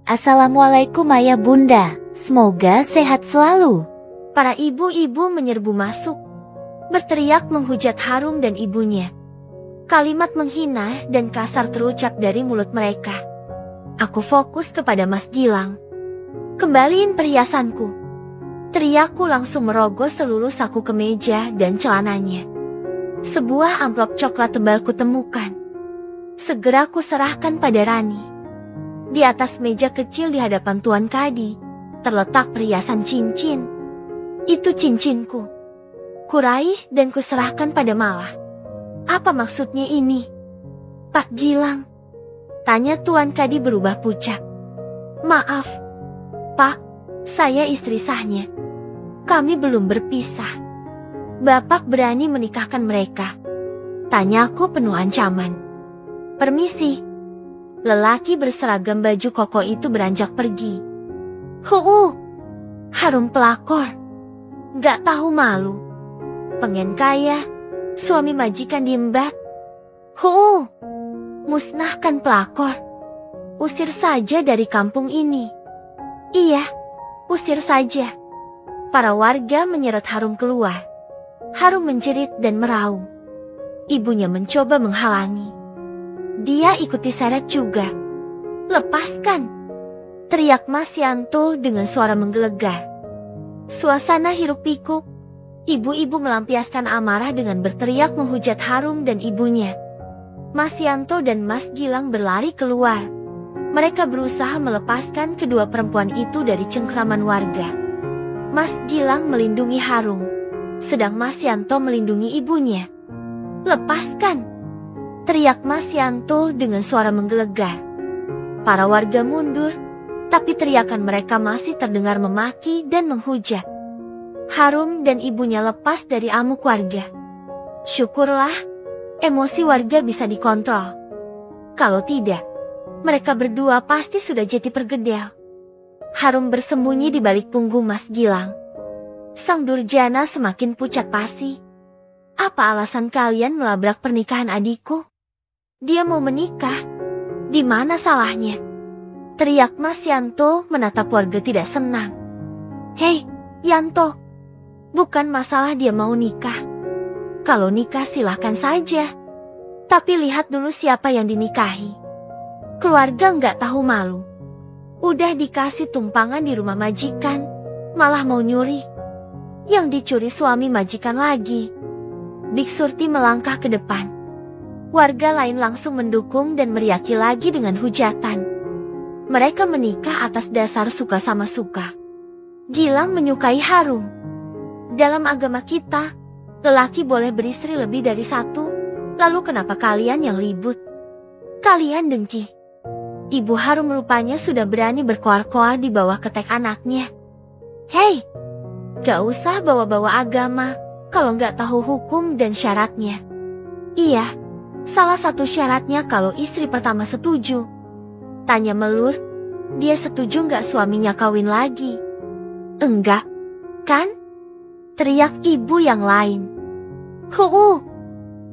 Assalamualaikum ayah bunda, semoga sehat selalu. Para ibu-ibu menyerbu masuk, berteriak menghujat Harum dan ibunya. Kalimat menghina dan kasar terucap dari mulut mereka. Aku fokus kepada Mas Gilang. Kembaliin perhiasanku. Teriakku langsung merogoh seluruh saku kemeja dan celananya. Sebuah amplop coklat tebal kutemukan. Segera ku serahkan pada Rani. Di atas meja kecil di hadapan Tuan Kadi, terletak perhiasan cincin. Itu cincinku. Kuraih dan kuserahkan pada Malah. Apa maksudnya ini? Pak Gilang? Tanya Tuan Kadi berubah pucat. Maaf, Pak, saya istri sahnya. Kami belum berpisah. Bapak berani menikahkan mereka? Tanyaku penuh ancaman. Permisi. Lelaki berseragam baju koko itu beranjak pergi. Harum pelakor. Gak tahu malu. Pengen kaya, suami majikan diembat. Musnahkan pelakor. Usir saja dari kampung ini. Iya, usir saja. Para warga menyeret Harum keluar. Harum menjerit dan meraung. Ibunya mencoba menghalangi. Dia ikut diseret juga. Lepaskan! Teriak Mas Yanto dengan suara menggelegar. Suasana hiruk pikuk. Ibu-ibu melampiaskan amarah dengan berteriak menghujat Harum dan ibunya. Mas Yanto dan Mas Gilang berlari keluar. Mereka berusaha melepaskan kedua perempuan itu dari cengkraman warga. Mas Gilang melindungi Harum, sedang Mas Yanto melindungi ibunya. Lepaskan! Teriak Mas Yanto dengan suara menggelegar. Para warga mundur, tapi teriakan mereka masih terdengar memaki dan menghujat. Harum dan ibunya lepas dari amuk warga. Syukurlah, emosi warga bisa dikontrol. Kalau tidak, mereka berdua pasti sudah jadi pergedel. Harum bersembunyi di balik punggung Mas Gilang. Sang Durjana semakin pucat pasi. Apa alasan kalian melabrak pernikahan adikku? Dia mau menikah. Di mana salahnya? Teriak Mas Yanto menatap warga tidak senang. Hei, Yanto. Bukan masalah dia mau nikah. Kalau nikah silahkan saja. Tapi lihat dulu siapa yang dinikahi. Keluarga nggak tahu malu. Udah dikasih tumpangan di rumah majikan, malah mau nyuri. Yang dicuri suami majikan lagi. Bik Surti melangkah ke depan. Warga lain langsung mendukung dan meriaki lagi dengan hujatan. Mereka menikah atas dasar suka sama suka. Gilang menyukai Harum. Dalam agama kita, lelaki boleh beristri lebih dari satu. Lalu kenapa kalian yang ribut? Kalian dengki. Ibu Harum rupanya sudah berani berkoar-koar di bawah ketek anaknya. Hei, gak usah bawa-bawa agama kalau gak tahu hukum dan syaratnya. Iya, salah satu syaratnya kalau istri pertama setuju. Tanya Melur, dia setuju gak suaminya kawin lagi? Enggak, kan? Teriak ibu yang lain.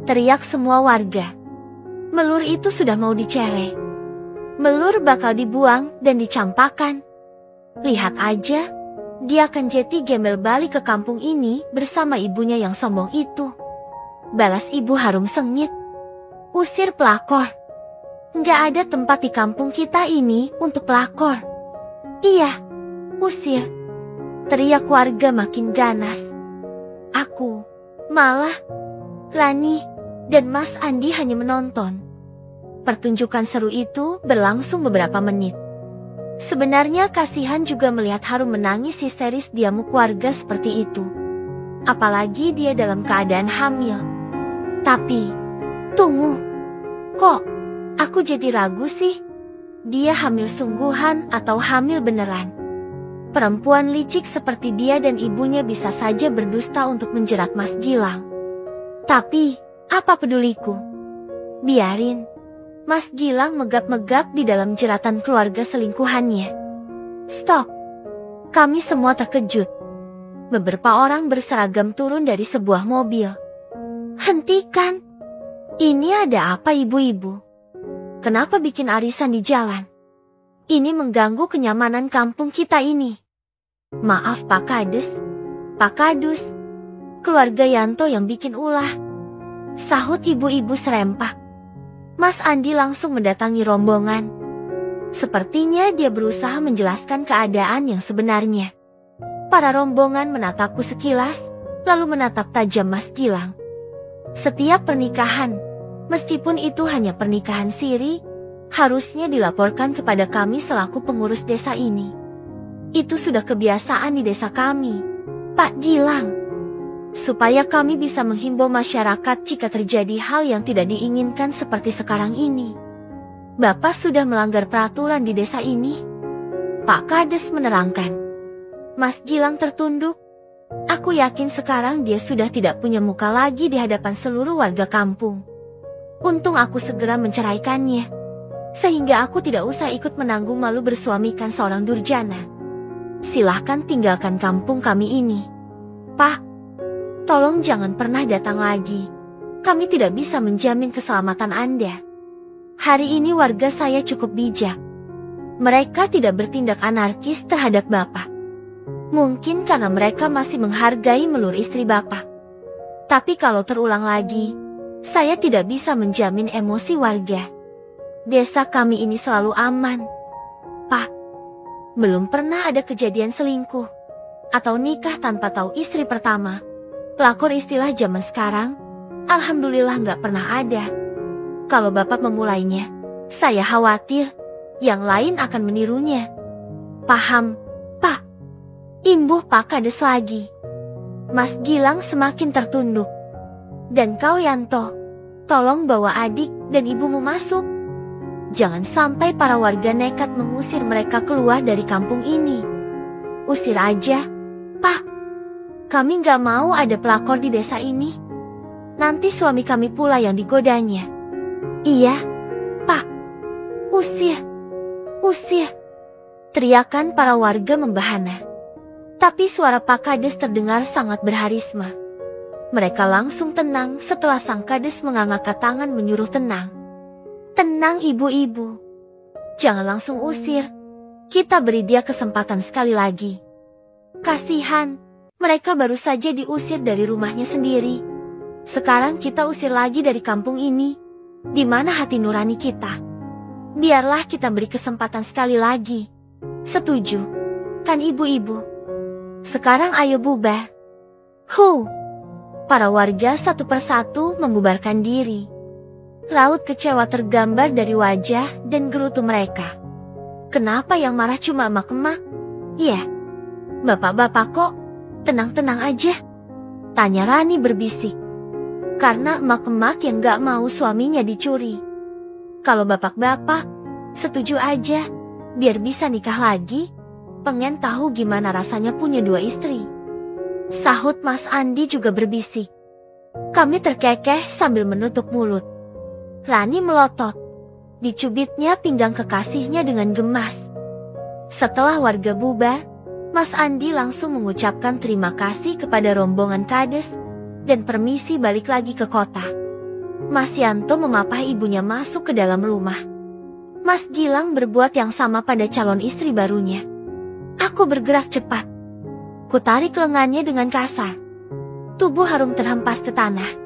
Teriak semua warga. Melur itu sudah mau dicere. Melur bakal dibuang dan dicampakan. Lihat aja, dia akan jadi gembel balik ke kampung ini bersama ibunya yang sombong itu. Balas ibu Harum sengit. Usir pelakor. Nggak ada tempat di kampung kita ini untuk pelakor. Iya, usir. Teriak warga makin ganas. Aku, Malah, Rani, dan Mas Andi hanya menonton. Pertunjukan seru itu berlangsung beberapa menit. Sebenarnya kasihan juga melihat Harum menangis histeris di amuk warga seperti itu. Apalagi dia dalam keadaan hamil. Tapi, tunggu. Kok, aku jadi ragu sih? Dia hamil sungguhan atau hamil beneran? Perempuan licik seperti dia dan ibunya bisa saja berdusta untuk menjerat Mas Gilang. Tapi, apa peduliku? Biarin. Mas Gilang megap-megap di dalam jeratan keluarga selingkuhannya. Stop. Kami semua terkejut. Beberapa orang berseragam turun dari sebuah mobil. Hentikan. Ini ada apa ibu-ibu? Kenapa bikin arisan di jalan? Ini mengganggu kenyamanan kampung kita ini. Maaf Pak Kades, Pak Kadus, keluarga Yanto yang bikin ulah, sahut ibu-ibu serempak. Mas Andi langsung mendatangi rombongan. Sepertinya dia berusaha menjelaskan keadaan yang sebenarnya. Para rombongan menatapku sekilas, lalu menatap tajam Mas Gilang. Setiap pernikahan, meskipun itu hanya pernikahan siri, harusnya dilaporkan kepada kami selaku pengurus desa ini. Itu sudah kebiasaan di desa kami, Pak Gilang. Supaya kami bisa menghimbau masyarakat jika terjadi hal yang tidak diinginkan seperti sekarang ini. Bapak sudah melanggar peraturan di desa ini, Pak Kades menerangkan. Mas Gilang tertunduk. Aku yakin sekarang dia sudah tidak punya muka lagi di hadapan seluruh warga kampung. Untung aku segera menceraikannya, sehingga aku tidak usah ikut menanggung malu bersuamikan seorang durjana. Silahkan tinggalkan kampung kami ini. Pak, tolong jangan pernah datang lagi. Kami tidak bisa menjamin keselamatan Anda. Hari ini warga saya cukup bijak. Mereka tidak bertindak anarkis terhadap Bapak. Mungkin karena mereka masih menghargai melur istri Bapak. Tapi kalau terulang lagi, saya tidak bisa menjamin emosi warga. Desa kami ini selalu aman. Pak, belum pernah ada kejadian selingkuh atau nikah tanpa tahu istri pertama. Pelakor istilah zaman sekarang, alhamdulillah nggak pernah ada. Kalau Bapak memulainya, saya khawatir yang lain akan menirunya. Paham, Pak? Imbuh Pak Kades lagi. Mas Gilang semakin tertunduk. Dan kau Yanto, tolong bawa adik dan ibumu masuk. Jangan sampai para warga nekat mengusir mereka keluar dari kampung ini. Usir aja, Pak. Kami nggak mau ada pelakor di desa ini. Nanti suami kami pula yang digodanya. Iya, Pak. Usir. Usir. Teriakan para warga membahana. Tapi suara Pak Kades terdengar sangat berharisma. Mereka langsung tenang setelah sang Kades mengangkat tangan menyuruh tenang. Tenang ibu-ibu. Jangan langsung usir. Kita beri dia kesempatan sekali lagi. Kasihan, mereka baru saja diusir dari rumahnya sendiri. Sekarang kita usir lagi dari kampung ini. Di mana hati nurani kita? Biarlah kita beri kesempatan sekali lagi. Setuju, kan ibu-ibu? Sekarang ayo bubar. Para warga satu persatu membubarkan diri. Raut kecewa tergambar dari wajah dan gerutu mereka. Kenapa yang marah cuma emak-emak? Iya, bapak-bapak kok tenang-tenang aja? Tanya Rani berbisik. Karena emak-emak yang gak mau suaminya dicuri. Kalau bapak-bapak setuju aja, biar bisa nikah lagi. Pengen tahu gimana rasanya punya dua istri. Sahut Mas Andi juga berbisik. Kami terkekeh sambil menutup mulut. Rani melotot. Dicubitnya pinggang kekasihnya dengan gemas. Setelah warga bubar, Mas Andi langsung mengucapkan terima kasih kepada rombongan Kades dan permisi balik lagi ke kota. Mas Yanto memapah ibunya masuk ke dalam rumah. Mas Gilang berbuat yang sama pada calon istri barunya. Aku bergerak cepat. Kutarik lengannya dengan kasar. Tubuh harum terhempas ke tanah.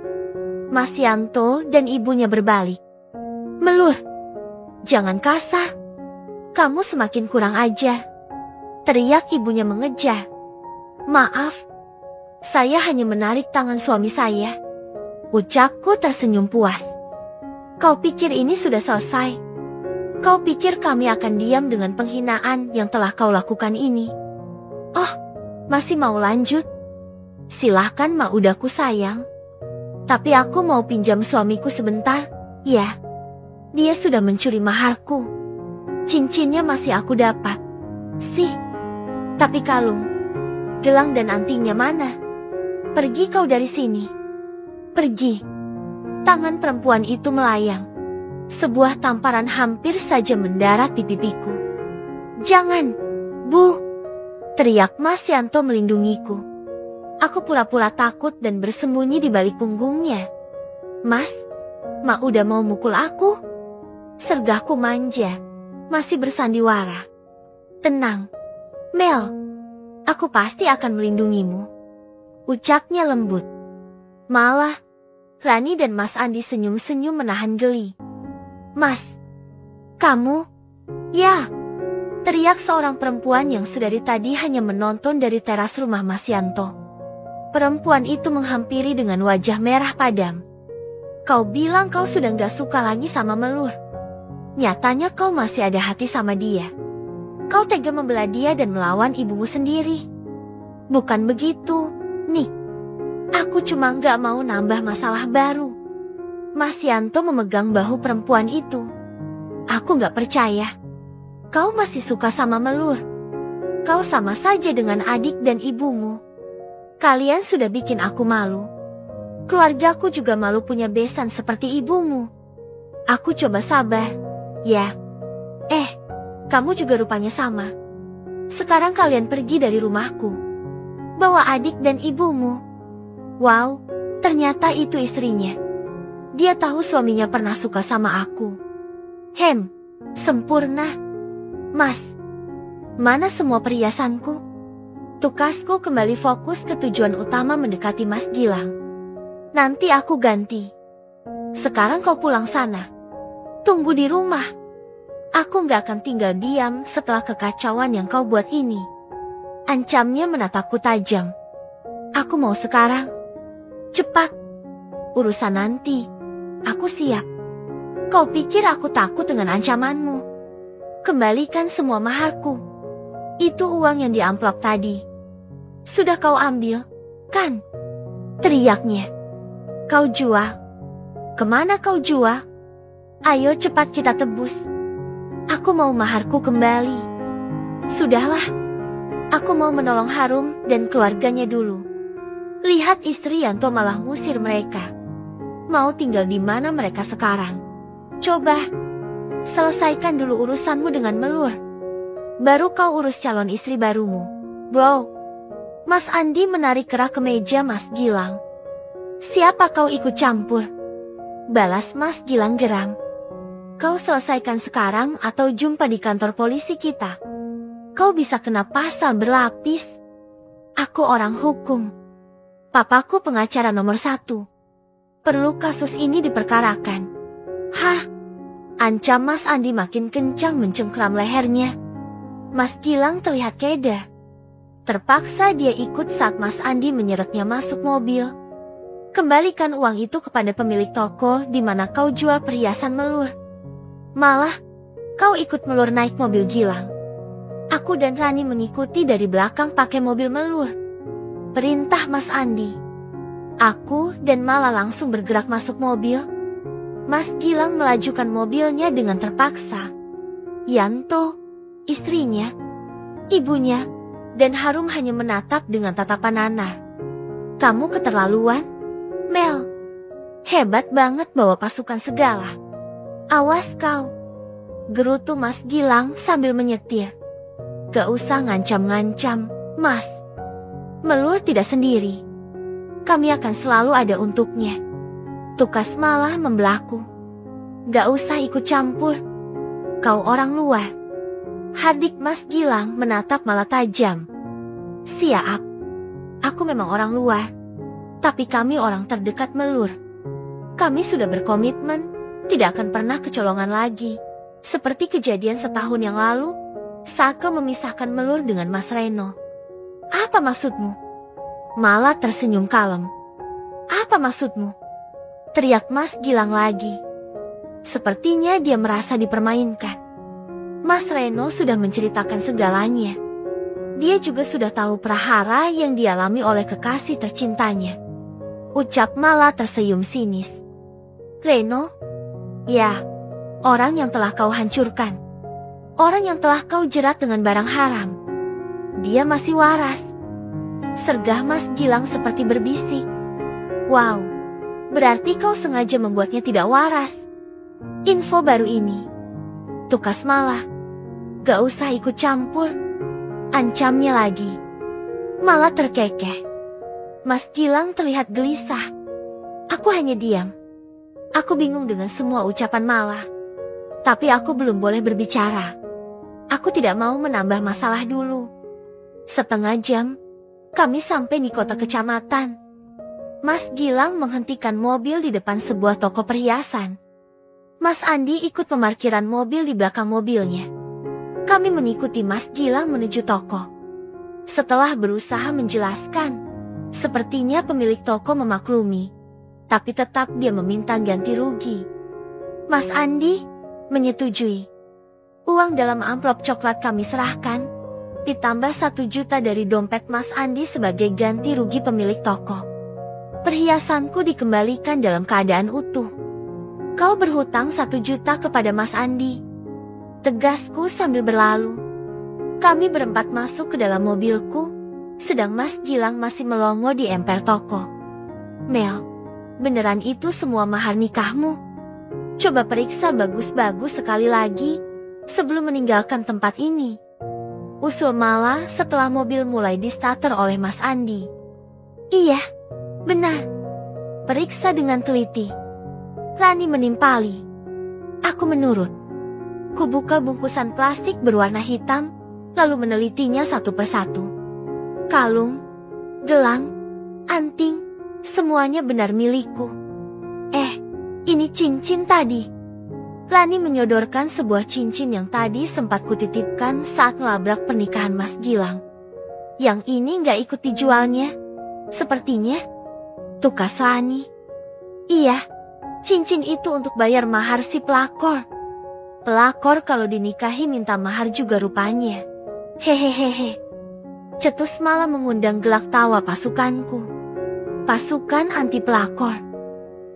Mas Yanto dan ibunya berbalik. Melur, jangan kasar. Kamu semakin kurang ajar. Teriak ibunya mengejar. Maaf. Saya hanya menarik tangan suami saya. Ucapku tersenyum puas. Kau pikir ini sudah selesai? Kau pikir kami akan diam dengan penghinaan yang telah kau lakukan ini? Oh, masih mau lanjut? Silahkan Maudaku sayang. Tapi aku mau pinjam suamiku sebentar, ya. Dia sudah mencuri maharku. Cincinnya masih aku dapat. Sih, tapi kalung, gelang dan antingnya mana? Pergi kau dari sini. Pergi. Tangan perempuan itu melayang. Sebuah tamparan hampir saja mendarat di pipiku. Jangan, Bu. Teriak Mas Yanto melindungiku. Aku pura-pura takut dan bersembunyi di balik punggungnya. Mas, Mak udah mau mukul aku? Sergahku manja. masih bersandiwara. Tenang, Mel. Aku pasti akan melindungimu. Ucapnya lembut. Malah, Rani dan Mas Andi senyum-senyum menahan geli. Mas, kamu? Ya, teriak seorang perempuan yang sedari tadi hanya menonton dari teras rumah Mas Yanto. Perempuan itu menghampiri dengan wajah merah padam. Kau bilang kau sudah gak suka lagi sama Melur. Nyatanya kau masih ada hati sama dia. Kau tega membela dia dan melawan ibumu sendiri. Bukan begitu, Nick. Aku cuma gak mau nambah masalah baru. Mas Yanto memegang bahu perempuan itu. Aku gak percaya. Kau masih suka sama Melur. Kau sama saja dengan adik dan ibumu. Kalian sudah bikin aku malu. Keluargaku juga malu punya besan seperti ibumu. Aku coba sabar, ya. Kamu juga rupanya sama. Sekarang kalian pergi dari rumahku. Bawa adik dan ibumu. Wow, ternyata itu istrinya. Dia tahu suaminya pernah suka sama aku. Sempurna. Mas, mana semua perhiasanku? Tukasku kembali fokus ke tujuan utama mendekati Mas Gilang. Nanti aku ganti. Sekarang kau pulang sana. Tunggu di rumah. Aku gak akan tinggal diam setelah kekacauan yang kau buat ini. Ancamnya menatapku tajam. Aku mau sekarang. Cepat. Urusan nanti. Aku siap. Kau pikir aku takut dengan ancamanmu? Kembalikan semua maharku. Itu uang yang di amplop tadi. Sudah kau ambil, kan? Teriaknya. Kau jual. Kemana kau jual? Ayo cepat kita tebus. Aku mau maharku kembali. Sudahlah. Aku mau menolong Harum dan keluarganya dulu. Lihat istri Yanto malah ngusir mereka. Mau tinggal di mana mereka sekarang? Coba. Selesaikan dulu urusanmu dengan Melur. Baru kau urus calon istri barumu. Bro. Mas Andi menarik kerak ke meja Mas Gilang. Siapa kau ikut campur? Balas Mas Gilang geram. Kau selesaikan sekarang atau jumpa di kantor polisi kita. Kau bisa kena pasal berlapis. Aku orang hukum. Papaku pengacara nomor 1. Perlu kasus ini diperkarakan. Hah? Ancam Mas Andi makin kencang mencengkram lehernya. Mas Gilang terlihat keder. Terpaksa dia ikut saat Mas Andi menyeretnya masuk mobil. Kembalikan uang itu kepada pemilik toko di mana kau jual perhiasan Melur. Malah, kau ikut Melur naik mobil Gilang. Aku dan Rani mengikuti dari belakang pakai mobil Melur. Perintah Mas Andi. Aku dan Mala langsung bergerak masuk mobil. Mas Gilang melajukan mobilnya dengan terpaksa. Yanto, istrinya, ibunya, dan Harum hanya menatap dengan tatapan nanar. Kamu keterlaluan, Mel. Hebat banget bawa pasukan segala. Awas kau. Gerutu Mas Gilang sambil menyetir. Gak usah ngancam-ngancam, Mas. Melur tidak sendiri. Kami akan selalu ada untuknya. Tukas malah membelaku. Gak usah ikut campur. Kau orang luar. Hardik Mas Gilang menatap Mala tajam. Siap. Aku memang orang luar. Tapi kami orang terdekat Melur. Kami sudah berkomitmen. Tidak akan pernah kecolongan lagi. Seperti kejadian setahun yang lalu, Sake memisahkan Melur dengan Mas Reno. Apa maksudmu? Mala tersenyum kalem. Apa maksudmu? Teriak Mas Gilang lagi. Sepertinya dia merasa dipermainkan. Mas Reno sudah menceritakan segalanya. Dia juga sudah tahu prahara yang dialami oleh kekasih tercintanya. Ucap Mala tersenyum sinis. Reno? Ya, orang yang telah kau hancurkan. Orang yang telah kau jerat dengan barang haram. Dia masih waras. Sergah Mas Gilang seperti berbisik. Wow, berarti kau sengaja membuatnya tidak waras. Info baru ini. Tukas Mala. Gak usah ikut campur. Ancamnya lagi. Mala terkekeh. Mas Gilang terlihat gelisah. Aku hanya diam. Aku bingung dengan semua ucapan Mala. Tapi aku belum boleh berbicara. Aku tidak mau menambah masalah dulu. Setengah jam, kami sampai di kota kecamatan. Mas Gilang menghentikan mobil di depan sebuah toko perhiasan. Mas Andi ikut pemarkiran mobil di belakang mobilnya. Kami mengikuti Mas Gilang menuju toko. Setelah berusaha menjelaskan, sepertinya pemilik toko memaklumi, tapi tetap dia meminta ganti rugi. Mas Andi menyetujui. Uang dalam amplop coklat kami serahkan, ditambah 1 juta dari dompet Mas Andi sebagai ganti rugi pemilik toko. Perhiasanku dikembalikan dalam keadaan utuh. Kau berhutang 1 juta kepada Mas Andi, tegasku sambil berlalu. Kami berempat masuk ke dalam mobilku, sedang Mas Gilang masih melongo di emper toko. Mel, beneran itu semua mahar nikahmu? Coba periksa bagus-bagus sekali lagi, sebelum meninggalkan tempat ini. Usul Mala setelah mobil mulai distarter oleh Mas Andi. Iya, benar. Periksa dengan teliti. Rani menimpali. Aku menurut. Kubuka bungkusan plastik berwarna hitam, lalu menelitinya satu persatu. Kalung, gelang, anting, semuanya benar milikku. Ini cincin tadi. Rani menyodorkan sebuah cincin yang tadi sempat kutitipkan saat melabrak pernikahan Mas Gilang. Yang ini gak ikut dijualnya, sepertinya. Tukas Rani. Iya, cincin itu untuk bayar mahar si pelakor. Pelakor kalau dinikahi minta mahar juga rupanya. Hehehehe. Cetus malah mengundang gelak tawa pasukanku. Pasukan anti pelakor.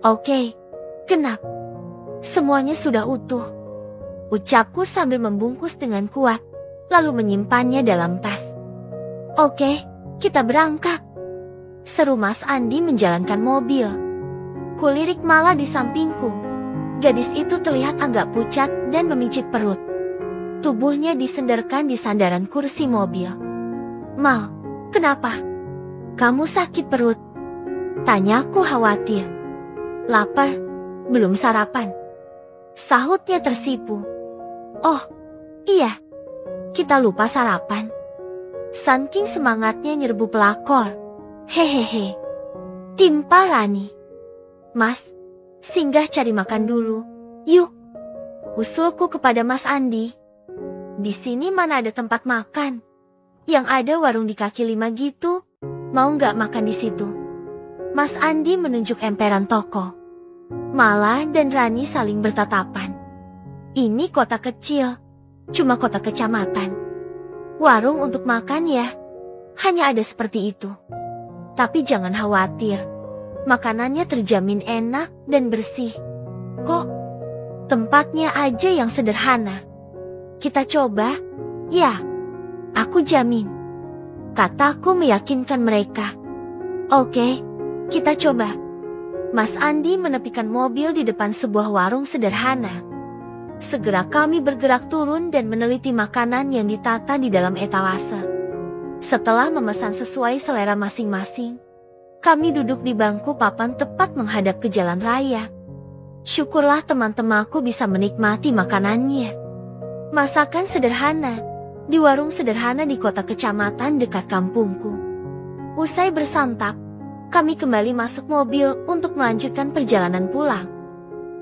Oke, genap. Semuanya sudah utuh. Ucapku sambil membungkus dengan kuat, lalu menyimpannya dalam tas. Oke, kita berangkat. Seru Mas Andi menjalankan mobil. Kulirik Mala di sampingku. Gadis itu terlihat agak pucat dan memicit perut. Tubuhnya disenderkan di sandaran kursi mobil. Mal, kenapa? Kamu sakit perut? Tanyaku khawatir. Lapar, belum sarapan. Sahutnya tersipu. Oh, iya. Kita lupa sarapan. Saking semangatnya nyerbu pelakor. Hehehe. Timpa Rani. Mas, singgah cari makan dulu. Yuk. Usulku kepada Mas Andi. Di sini mana ada tempat makan? Yang ada warung di kaki 5 gitu. Mau nggak makan di situ? Mas Andi menunjuk emperan toko. Mala dan Rani saling bertatapan. Ini kota kecil, cuma kota kecamatan. Warung untuk makan ya, hanya ada seperti itu. Tapi jangan khawatir, makanannya terjamin enak dan bersih. Kok, tempatnya aja yang sederhana. Kita coba, ya, aku jamin. Kataku meyakinkan mereka. Oke, kita coba. Mas Andi menepikan mobil di depan sebuah warung sederhana. Segera kami bergerak turun dan meneliti makanan yang ditata di dalam etalase. Setelah memesan sesuai selera masing-masing, kami duduk di bangku papan tepat menghadap ke jalan raya. Syukurlah teman-temanku bisa menikmati makanannya. Masakan sederhana, di warung sederhana di kota kecamatan dekat kampungku. Usai bersantap, kami kembali masuk mobil untuk melanjutkan perjalanan pulang.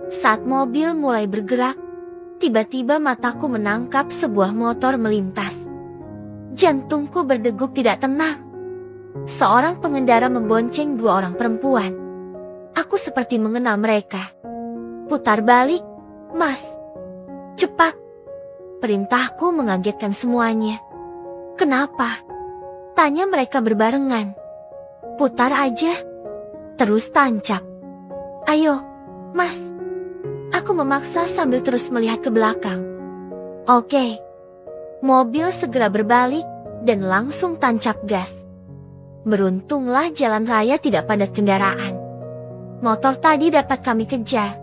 Saat mobil mulai bergerak, tiba-tiba mataku menangkap sebuah motor melintas. Jantungku berdegup tidak tenang. Seorang pengendara membonceng 2 orang perempuan. Aku seperti mengenal mereka. Putar balik, Mas. Cepat. Perintahku mengagetkan semuanya. Kenapa? Tanya mereka berbarengan. Putar aja. Terus tancap. Ayo, Mas. Aku memaksa sambil terus melihat ke belakang. Oke. Mobil segera berbalik dan langsung tancap gas. Beruntunglah jalan raya tidak padat kendaraan. Motor tadi dapat kami kejar.